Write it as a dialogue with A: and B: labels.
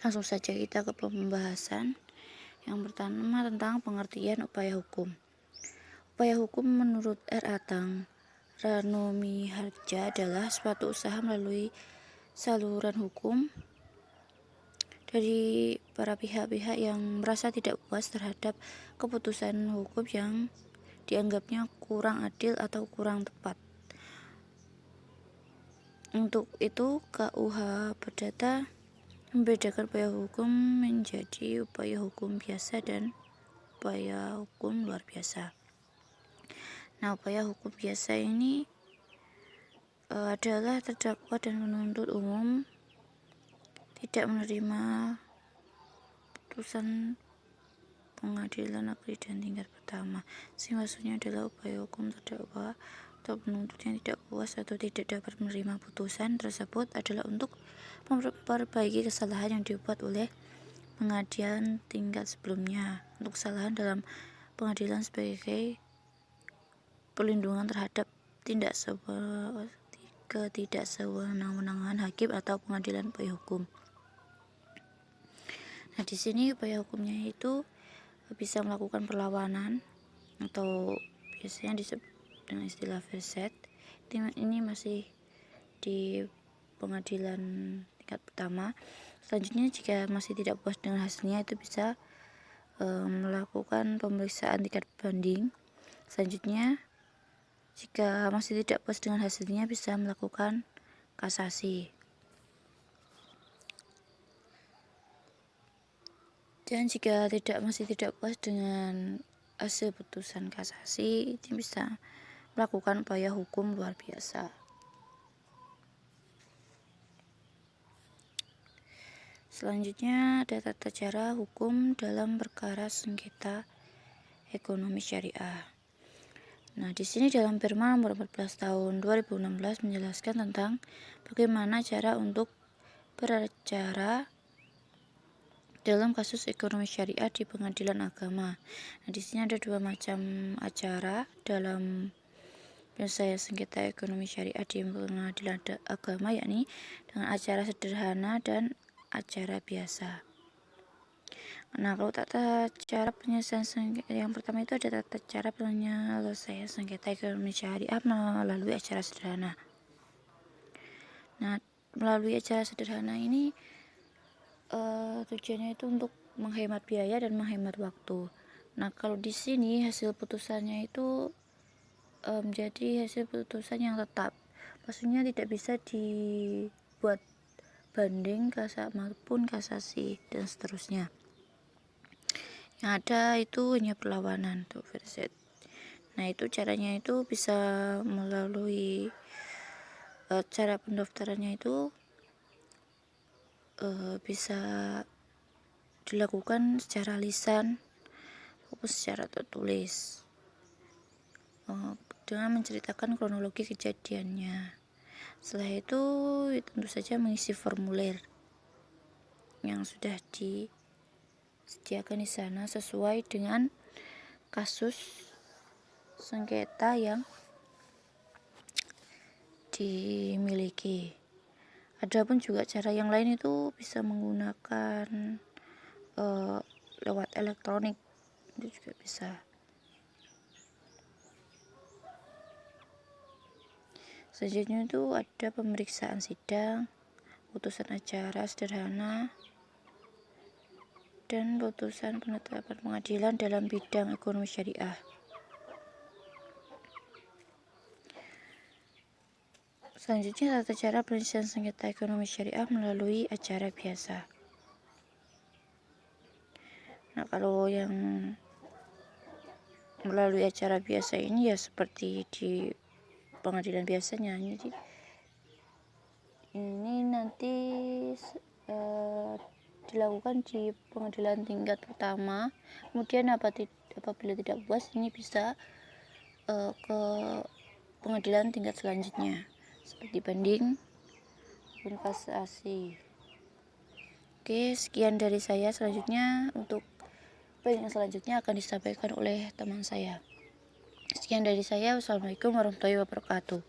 A: Langsung saja kita ke pembahasan. Yang pertama tentang pengertian upaya hukum. Upaya hukum menurut R. Atang Ranomiharja adalah suatu usaha melalui saluran hukum dari para pihak-pihak yang merasa tidak puas terhadap keputusan hukum yang dianggapnya kurang adil atau kurang tepat. Untuk itu, KUH Perdata membedakan upaya hukum menjadi upaya hukum biasa dan upaya hukum luar biasa. Nah, upaya hukum biasa ini adalah terdakwa dan penuntut umum tidak menerima putusan pengadilan negeri dan tingkat pertama, sehingga maksudnya adalah upaya hukum terdakwa atau penuntut yang tidak puas atau tidak dapat menerima putusan tersebut adalah untuk memperbaiki kesalahan yang dibuat oleh pengadilan tingkat sebelumnya. Untuk kesalahan dalam pengadilan sebagai perlindungan terhadap ketidaksewenang-wenangan hakim atau pengadilan upaya hukum. Nah, di sini upaya hukumnya itu bisa melakukan perlawanan atau biasanya disebut dengan istilah verset. Ini masih di pengadilan tingkat pertama. Selanjutnya, jika masih tidak puas dengan hasilnya, itu bisa melakukan pemeriksaan tingkat banding. Selanjutnya, jika masih tidak puas dengan hasilnya, bisa melakukan kasasi. Dan jika masih tidak puas dengan hasil putusan kasasi, itu bisa melakukan upaya hukum luar biasa. Selanjutnya ada tata cara hukum dalam perkara sengketa ekonomi syariah. Nah, di sini dalam Perma nomor 14 tahun 2016 menjelaskan tentang bagaimana cara untuk beracara dalam kasus ekonomi syariah di pengadilan agama. Nah, di sini ada dua macam acara dalam penyelesaian sengketa ekonomi syariah di pengadilan agama, yakni dengan acara sederhana dan acara biasa. Nah, kalau tata cara penyelesaian sengketa yang pertama itu ada tata cara penyelesaian sengketa ekonomi syariah melalui acara sederhana. Nah, melalui acara sederhana ini tujuannya itu untuk menghemat biaya dan menghemat waktu. Nah, kalau di sini hasil putusannya itu menjadi hasil putusan yang tetap. Maksudnya tidak bisa dibuat banding maupun kasasi dan seterusnya. Yang ada itu hanya perlawanan tuh verset. Nah, itu caranya itu bisa melalui cara pendaftarannya itu bisa dilakukan secara lisan maupun secara tertulis dengan menceritakan kronologi kejadiannya. Setelah itu tentu saja mengisi formulir yang sudah disediakan di sana sesuai dengan kasus sengketa yang dimiliki. Adapun juga cara yang lain itu bisa menggunakan lewat elektronik, itu juga bisa. Selanjutnya itu ada pemeriksaan sidang, putusan acara sederhana, dan putusan penetapan pengadilan dalam bidang ekonomi syariah. Selanjutnya tata cara penyelesaian sengketa ekonomi syariah melalui acara biasa. Nah, kalau yang melalui acara biasa ini ya seperti di pengadilan biasanya. Jadi ini nanti dilakukan di pengadilan tingkat pertama. Kemudian apabila tidak puas, ini bisa ke pengadilan tingkat selanjutnya seperti banding maupun kasasi. Oke, sekian dari saya. Selanjutnya untuk poin yang selanjutnya akan disampaikan oleh teman saya. Sekian dari saya. Wassalamualaikum warahmatullahi wabarakatuh.